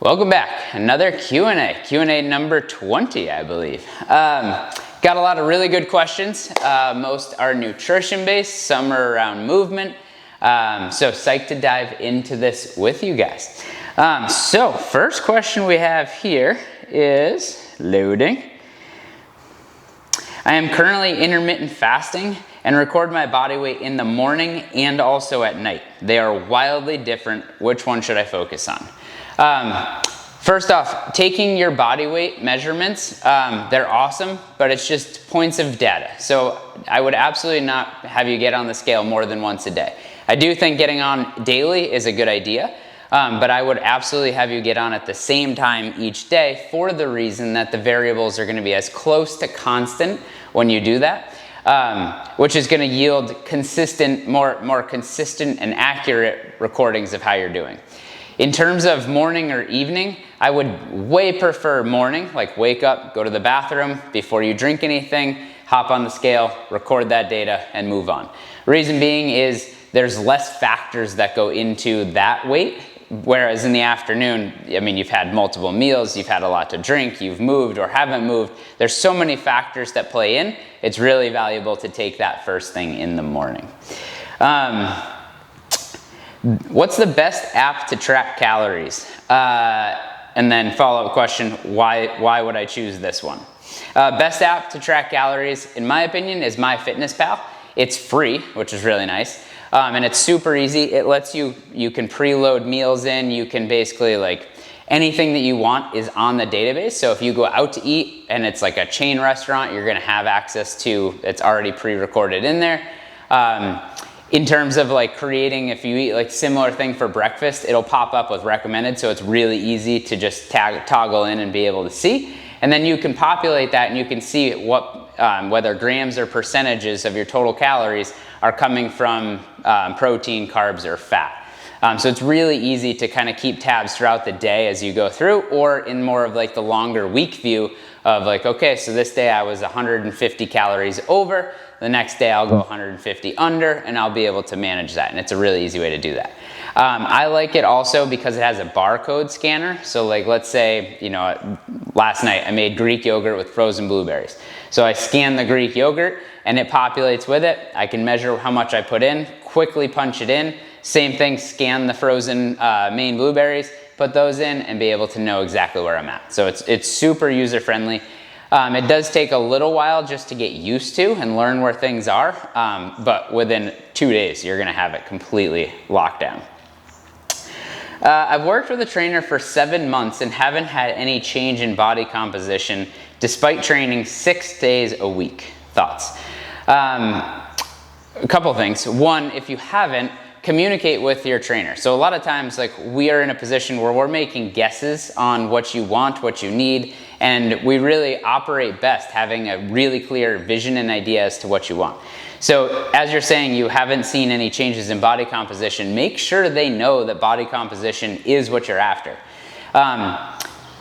Welcome back. Another Q&A number 20, I believe. Got a lot of really good questions. Most are nutrition based, some are around movement. So psyched to dive into this with you guys. So first question we have here is loading. I am currently intermittent fasting and record my body weight in the morning and also at night. They are wildly different. Which one should I focus on? First off, taking your body weight measurements, they're awesome, but it's just points of data. So I would absolutely not have you get on the scale more than once a day. I do think getting on daily is a good idea, but I would absolutely have you get on at the same time each day for the reason that the variables are gonna be as close to constant when you do that, which is gonna yield consistent, more consistent and accurate recordings of how you're doing. In terms of morning or evening, I would way prefer morning, like wake up, go to the bathroom before you drink anything, hop on the scale, record that data, and move on. Reason being is there's less factors that go into that weight, whereas in the afternoon, I mean, you've had multiple meals, you've had a lot to drink, you've moved or haven't moved. There's so many factors that play in. It's really valuable to take that first thing in the morning. What's the best app to track calories? And then follow-up question, why would I choose this one? Best app to track calories, in my opinion, is MyFitnessPal. It's free, which is really nice. And it's super easy. It lets you can preload meals in. You can basically anything that you want is on the database. So if you go out to eat and it's like a chain restaurant, you're gonna have access to, it's already pre-recorded in there. In terms of creating, if you eat similar thing for breakfast, it'll pop up with recommended, so it's really easy to just toggle in and be able to see. And then you can populate that and you can see what, whether grams or percentages of your total calories are coming from protein, carbs, or fat. So it's really easy to kind of keep tabs throughout the day as you go through, or in more of the longer week view of okay, so this day I was 150 calories over, the next day I'll go 150 under, and I'll be able to manage that, and it's a really easy way to do that. I like it also because it has a barcode scanner. So let's say, last night I made Greek yogurt with frozen blueberries. So I scan the Greek yogurt and it populates with it. I can measure how much I put in, quickly punch it in. Same thing, scan the frozen Maine blueberries, put those in, and be able to know exactly where I'm at. So it's super user friendly. It does take a little while just to get used to and learn where things are, but within 2 days, you're gonna have it completely locked down. I've worked with a trainer for 7 months and haven't had any change in body composition despite training 6 days a week. Thoughts? A couple things. One, if you haven't, communicate with your trainer. So a lot of times we are in a position where we're making guesses on what you want, what you need, and we really operate best having a really clear vision and idea as to what you want. So as you're saying you haven't seen any changes in body composition, make sure they know that body composition is what you're after.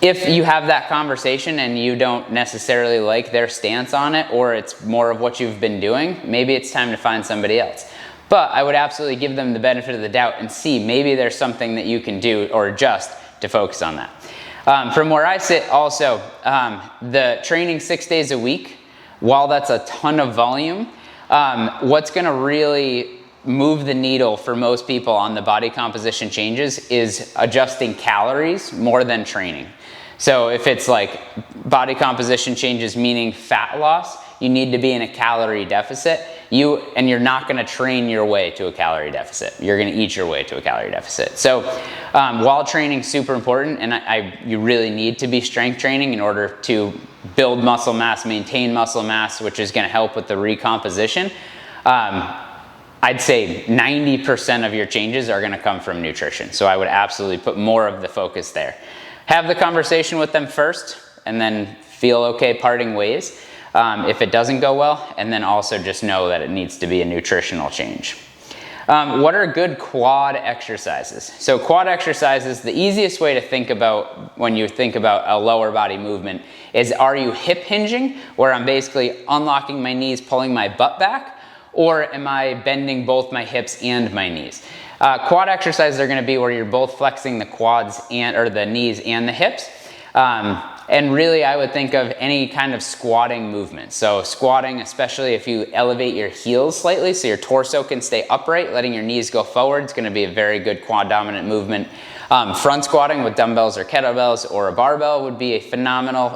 If you have that conversation and you don't necessarily like their stance on it, or it's more of what you've been doing, maybe it's time to find somebody else. But I would absolutely give them the benefit of the doubt and see maybe there's something that you can do or adjust to focus on that. From where I sit also, the training 6 days a week, while that's a ton of volume, what's gonna really move the needle for most people on the body composition changes is adjusting calories more than training. So if it's body composition changes meaning fat loss, you need to be in a calorie deficit. You're not gonna train your way to a calorie deficit. You're gonna eat your way to a calorie deficit. So while training is super important, and you really need to be strength training in order to build muscle mass, maintain muscle mass, which is gonna help with the recomposition, I'd say 90% of your changes are gonna come from nutrition. So I would absolutely put more of the focus there. Have the conversation with them first, and then feel okay parting ways if it doesn't go well, and then also just know that it needs to be a nutritional change. What are good quad exercises? So quad exercises, the easiest way to think about when you think about a lower body movement is, are you hip hinging, where I'm basically unlocking my knees, pulling my butt back, or am I bending both my hips and my knees? Quad exercises are going to be where you're both flexing the quads or the knees and the hips. And really, I would think of any kind of squatting movement. So squatting, especially if you elevate your heels slightly so your torso can stay upright, letting your knees go forward, it's going to be a very good quad dominant movement. Front squatting with dumbbells or kettlebells or a barbell would be a phenomenal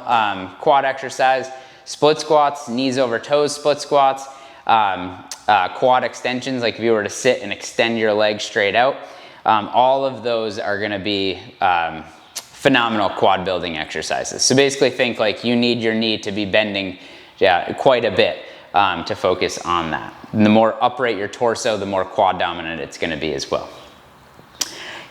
quad exercise. Split squats, knees over toes split squats, quad extensions, like if you were to sit and extend your legs straight out. All of those are going to be phenomenal quad building exercises. So basically think like you need your knee to be bending quite a bit to focus on that. And the more upright your torso, the more quad dominant it's going to be as well.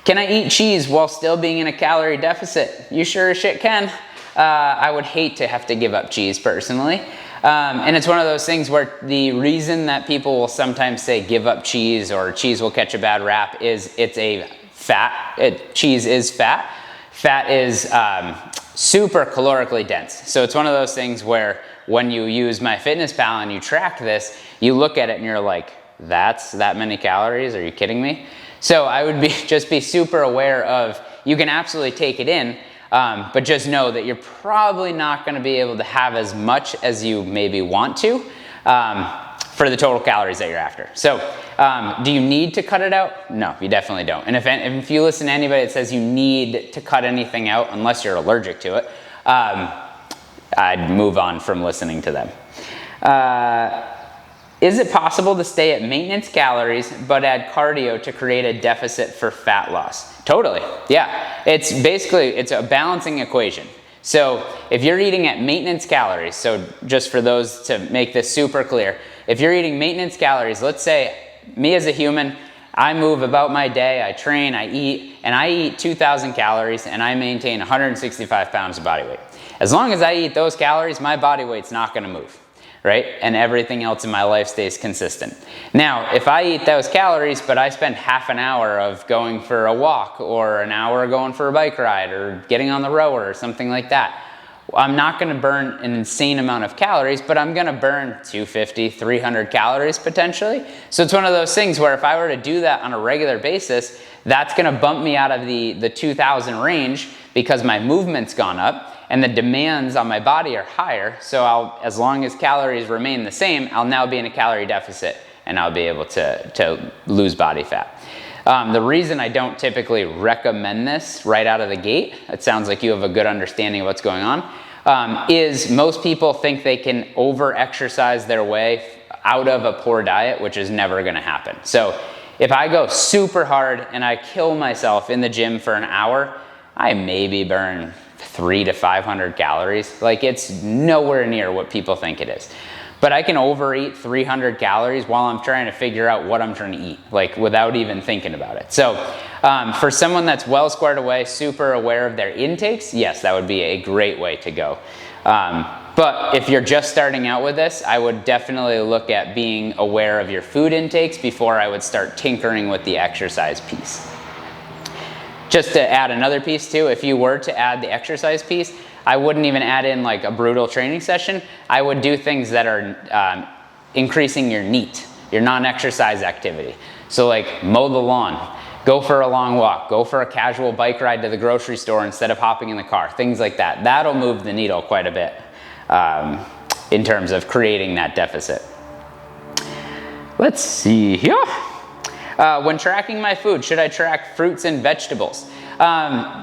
Can I eat cheese while still being in a calorie deficit? You sure as shit can. I would hate to have to give up cheese personally. And it's one of those things where the reason that people will sometimes say give up cheese or cheese will catch a bad rap is it's a fat. Cheese is fat. Fat is super calorically dense. So it's one of those things where when you use MyFitnessPal and you track this, you look at it and you're like, that's that many calories? Are you kidding me? So I would just be super aware of, you can absolutely take it in, but just know that you're probably not going to be able to have as much as you maybe want to for the total calories that you're after. So do you need to cut it out? No, you definitely don't. And if you listen to anybody that says you need to cut anything out unless you're allergic to it, I'd move on from listening to them. Is it possible to stay at maintenance calories but add cardio to create a deficit for fat loss? Totally, yeah. It's a balancing equation. So if you're eating at maintenance calories, so just for those to make this super clear, if you're eating maintenance calories, let's say me as a human, I move about my day, I train, I eat 2,000 calories and I maintain 165 pounds of body weight. As long as I eat those calories, my body weight's not gonna move, right? And everything else in my life stays consistent. Now, if I eat those calories, but I spend half an hour of going for a walk or an hour going for a bike ride or getting on the rower or something like that, I'm not gonna burn an insane amount of calories, but I'm gonna burn 250, 300 calories potentially. So it's one of those things where if I were to do that on a regular basis, that's gonna bump me out of the 2,000 range because my movement's gone up and the demands on my body are higher. So as long as calories remain the same, I'll now be in a calorie deficit and I'll be able to lose body fat. The reason I don't typically recommend this right out of the gate, it sounds like you have a good understanding of what's going on, is most people think they can over-exercise their way out of a poor diet, which is never gonna happen. So if I go super hard and I kill myself in the gym for an hour, I maybe burn 300 to 500 calories. Like it's nowhere near what people think it is. But I can overeat 300 calories while I'm trying to figure out what I'm trying to eat, like without even thinking about it. So for someone that's well squared away, super aware of their intakes, yes, that would be a great way to go. But if you're just starting out with this, I would definitely look at being aware of your food intakes before I would start tinkering with the exercise piece. Just to add another piece too, if you were to add the exercise piece, I wouldn't even add in like a brutal training session. I would do things that are increasing your NEAT, your non-exercise activity. So like mow the lawn, go for a long walk, go for a casual bike ride to the grocery store instead of hopping in the car, things like that. That'll move the needle quite a bit in terms of creating that deficit. Let's see here. When tracking my food, should I track fruits and vegetables?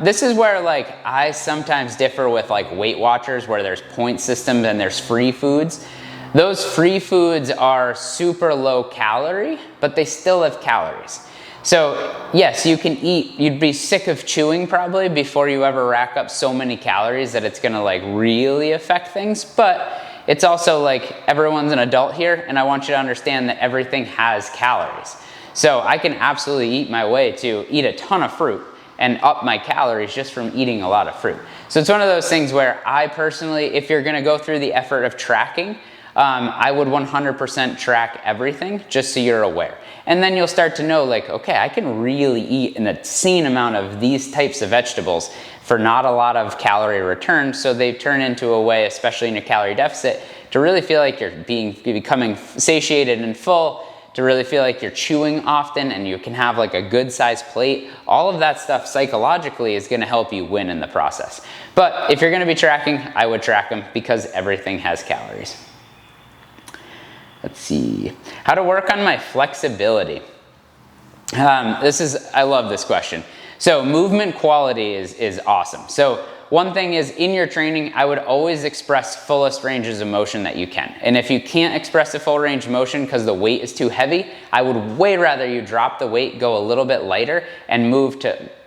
This is where like I sometimes differ with like Weight Watchers, where there's point systems and there's free foods. Those free foods are super low calorie, but they still have calories. So yes, you can eat, you'd be sick of chewing probably before you ever rack up so many calories that it's gonna like really affect things, but it's also like everyone's an adult here and I want you to understand that everything has calories. So I can absolutely eat my way to eat a ton of fruit and up my calories just from eating a lot of fruit. So it's one of those things where I personally, if you're gonna go through the effort of tracking, I would 100% track everything just so you're aware. And then you'll start to know like, okay, I can really eat an obscene amount of these types of vegetables for not a lot of calorie return, so they turn into a way, especially in a calorie deficit, to really feel like you're becoming satiated and full, to really feel like you're chewing often and you can have like a good sized plate. All of that stuff psychologically is gonna help you win in the process. But if you're gonna be tracking, I would track them because everything has calories. Let's see, how to work on my flexibility. I love this question. So movement quality is awesome. So one thing is, in your training, I would always express fullest ranges of motion that you can. And if you can't express a full range of motion because the weight is too heavy, I would way rather you drop the weight, go a little bit lighter, and move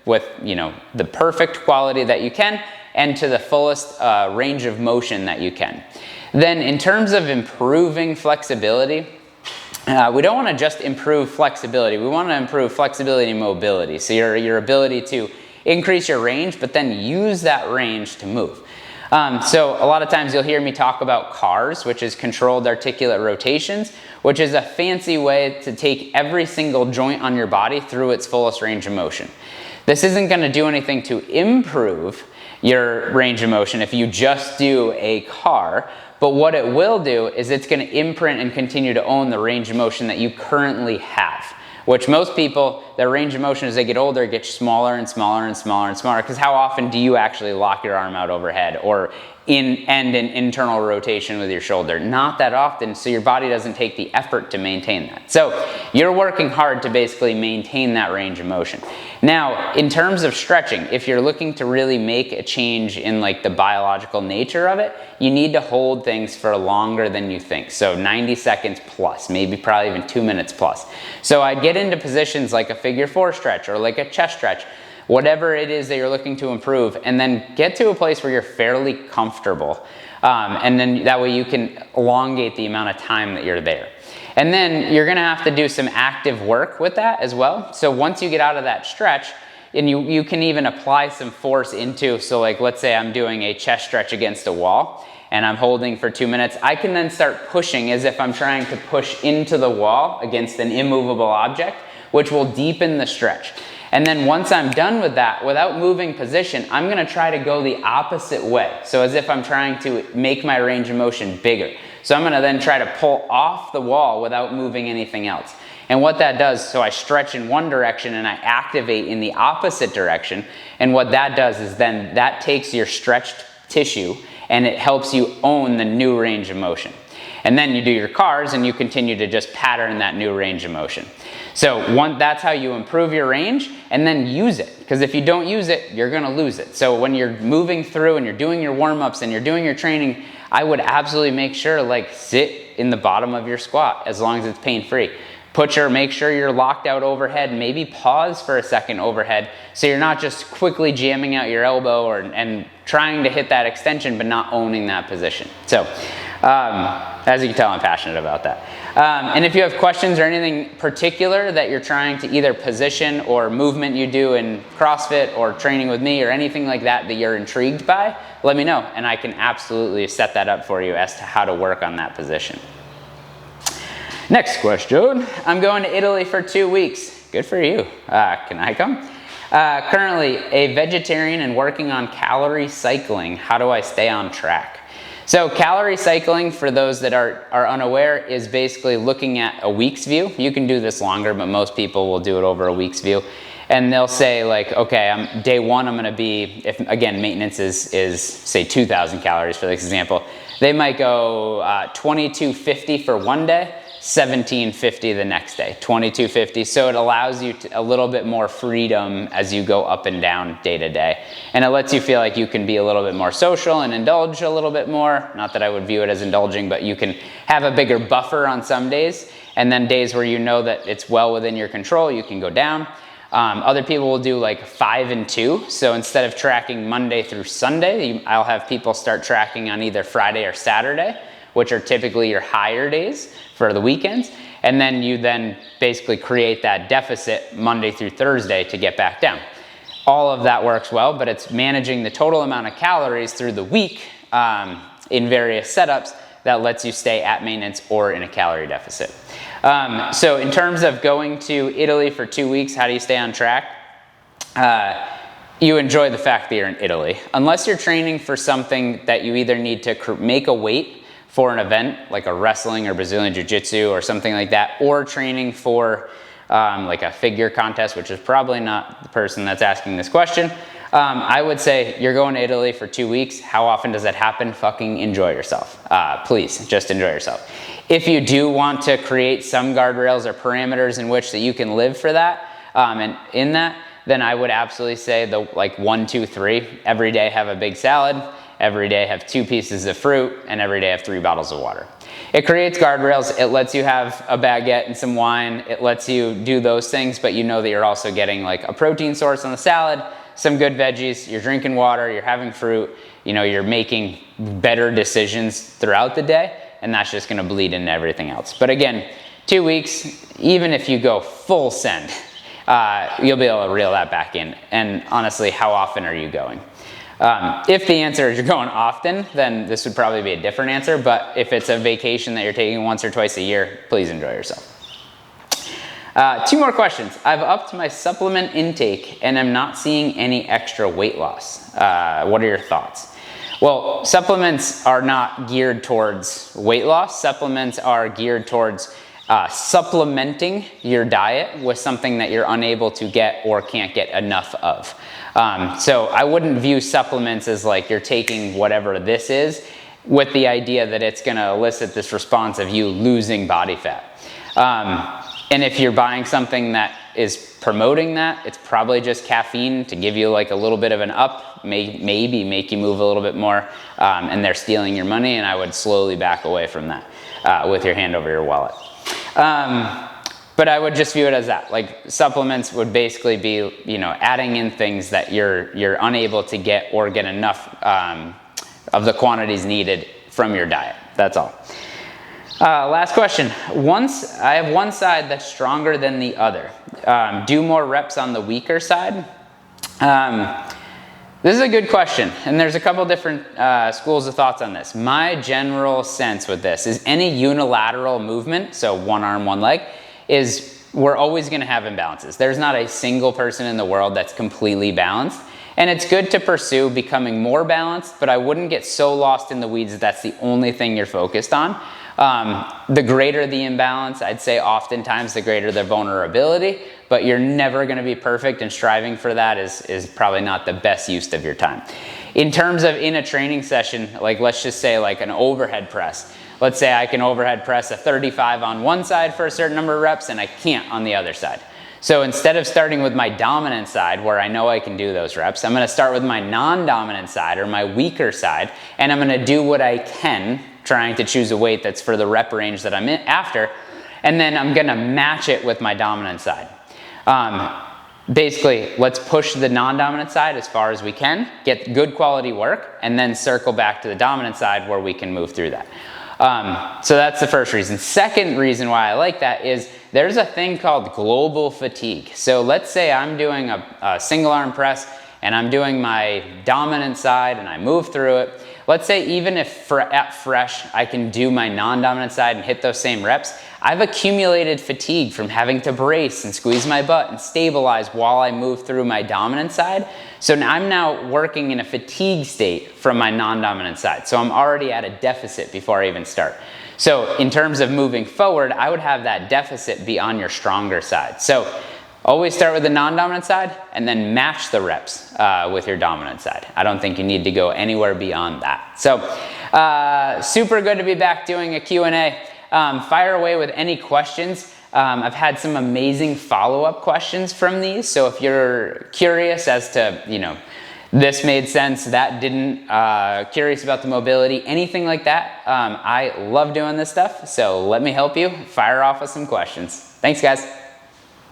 with the perfect quality that you can and to the fullest range of motion that you can. Then in terms of improving flexibility, we don't want to just improve flexibility. We want to improve flexibility and mobility. So your ability to increase your range, but then use that range to move. So a lot of times you'll hear me talk about CARs, which is controlled articulate rotations, which is a fancy way to take every single joint on your body through its fullest range of motion. This isn't going to do anything to improve your range of motion if you just do a CAR, but what it will do is it's going to imprint and continue to own the range of motion that you currently have, which most people, their range of motion as they get older gets smaller and smaller and smaller and smaller, because how often do you actually lock your arm out overhead or end in internal rotation with your shoulder? Not that often, so your body doesn't take the effort to maintain that. So you're working hard to basically maintain that range of motion. Now, in terms of stretching, if you're looking to really make a change in like the biological nature of it, you need to hold things for longer than you think. So 90 seconds plus, maybe probably even 2 minutes plus. So I'd get into positions like a figure 4 stretch or like a chest stretch, whatever it is that you're looking to improve, and then get to a place where you're fairly comfortable. And then that way you can elongate the amount of time that you're there. And then you're gonna have to do some active work with that as well. So once you get out of that stretch, and you can even apply some force into, so like let's say I'm doing a chest stretch against a wall and I'm holding for 2 minutes, I can then start pushing as if I'm trying to push into the wall against an immovable object, which will deepen the stretch. And then once I'm done with that, without moving position, I'm gonna try to go the opposite way. So as if I'm trying to make my range of motion bigger. So I'm gonna then try to pull off the wall without moving anything else. And what that does, so I stretch in one direction and I activate in the opposite direction. And what that does is then that takes your stretched tissue and it helps you own the new range of motion. And then you do your CARs and you continue to just pattern that new range of motion. So that's how you improve your range, and then use it. Because if you don't use it, you're gonna lose it. So when you're moving through and you're doing your warm-ups and you're doing your training, I would absolutely make sure like sit in the bottom of your squat as long as it's pain-free. Make sure you're locked out overhead, maybe pause for a second overhead so you're not just quickly jamming out your elbow and trying to hit that extension but not owning that position. So as you can tell, I'm passionate about that. And if you have questions or anything particular that you're trying to either position or movement you do in CrossFit or training with me or anything like that that you're intrigued by, let me know and I can absolutely set that up for you as to how to work on that position. Next question. I'm going to Italy for 2 weeks. Good for you. Can I come? Currently a vegetarian and working on calorie cycling. How do I stay on track? So calorie cycling, for those that are unaware, is basically looking at a week's view. You can do this longer, but most people will do it over a week's view. And they'll say like, okay, day one I'm gonna be, if again, maintenance is say 2,000 calories for this example, they might go 2250 for one day, 1750 the next day, 2250. So it allows you a little bit more freedom as you go up and down day to day. And it lets you feel like you can be a little bit more social and indulge a little bit more. Not that I would view it as indulging, but you can have a bigger buffer on some days. And then days where you know that it's well within your control, you can go down. Other people will do like 5 and 2. So instead of tracking Monday through Sunday, I'll have people start tracking on either Friday or Saturday, which are typically your higher days for the weekends. And then you then basically create that deficit Monday through Thursday to get back down. All of that works well, but it's managing the total amount of calories through the week in various setups that lets you stay at maintenance or in a calorie deficit. So in terms of going to Italy for 2 weeks, how do you stay on track? You enjoy the fact that you're in Italy. Unless you're training for something that you either need to make a weight for an event, like a wrestling or Brazilian Jiu-Jitsu or something like that, or training for like a figure contest, which is probably not the person that's asking this question, I would say you're going to Italy for 2 weeks. How often does that happen? Fucking enjoy yourself. Please, just enjoy yourself. If you do want to create some guardrails or parameters in which that you can live for that, and in that, then I would absolutely say the like 1, 2, 3. Every day have a big salad. Every day have 2 pieces of fruit, and every day have 3 bottles of water. It creates guardrails. It lets you have a baguette and some wine. It lets you do those things, but you know that you're also getting like a protein source on the salad, some good veggies, you're drinking water, you're having fruit, you know, you're making better decisions throughout the day, and that's just gonna bleed into everything else. But again, 2 weeks, even if you go full send, you'll be able to reel that back in. And honestly, how often are you going? If the answer is you're going often, then this would probably be a different answer. But if it's a vacation that you're taking once or twice a year, please enjoy yourself. 2 more questions. I've upped my supplement intake and I'm not seeing any extra weight loss. What are your thoughts? Well, supplements are not geared towards weight loss. Supplements are geared towards supplementing your diet with something that you're unable to get or can't get enough of. So I wouldn't view supplements as like you're taking whatever this is with the idea that it's going to elicit this response of you losing body fat. And if you're buying something that is promoting that, it's probably just caffeine to give you like a little bit of an up, maybe make you move a little bit more, and they're stealing your money, and I would slowly back away from that with your hand over your wallet. But I would just view it as that. Like supplements would basically be, you know, adding in things that you're unable to get or get enough of the quantities needed from your diet. That's all. Last question. I have one side that's stronger than the other. Do more reps on the weaker side? This is a good question, and there's a couple different schools of thoughts on this. My general sense with this is any unilateral movement, so one arm, one leg, is we're always going to have imbalances. There's not a single person in the world that's completely balanced, and it's good to pursue becoming more balanced, but I wouldn't get so lost in the weeds that that's the only thing you're focused on. The greater the imbalance, I'd say oftentimes the greater the vulnerability, but you're never going to be perfect, and striving for that is probably not the best use of your time. In terms of in a training session, like let's just say like an overhead press. Let's say I can overhead press a 35 on one side for a certain number of reps and I can't on the other side. So instead of starting with my dominant side where I know I can do those reps, I'm going to start with my non-dominant side or my weaker side, and I'm going to do what I can, trying to choose a weight that's for the rep range that I'm in after, and then I'm going to match it with my dominant side. Basically, let's push the non-dominant side as far as we can, get good quality work, and then circle back to the dominant side where we can move through that. So that's the first reason. Second reason why I like that is there's a thing called global fatigue. So let's say I'm doing a single arm press and I'm doing my dominant side and I move through it. Let's say even if at fresh I can do my non-dominant side and hit those same reps, I've accumulated fatigue from having to brace and squeeze my butt and stabilize while I move through my dominant side. So I'm now working in a fatigue state from my non-dominant side. So I'm already at a deficit before I even start. So in terms of moving forward, I would have that deficit be on your stronger side. So always start with the non-dominant side and then match the reps with your dominant side. I don't think you need to go anywhere beyond that. So super good to be back doing a Q&A. Fire away with any questions. I've had some amazing follow-up questions from these. So if you're curious as to, you know, this made sense, that didn't, curious about the mobility, anything like that, I love doing this stuff. So let me help you. Fire off with some questions. Thanks, guys.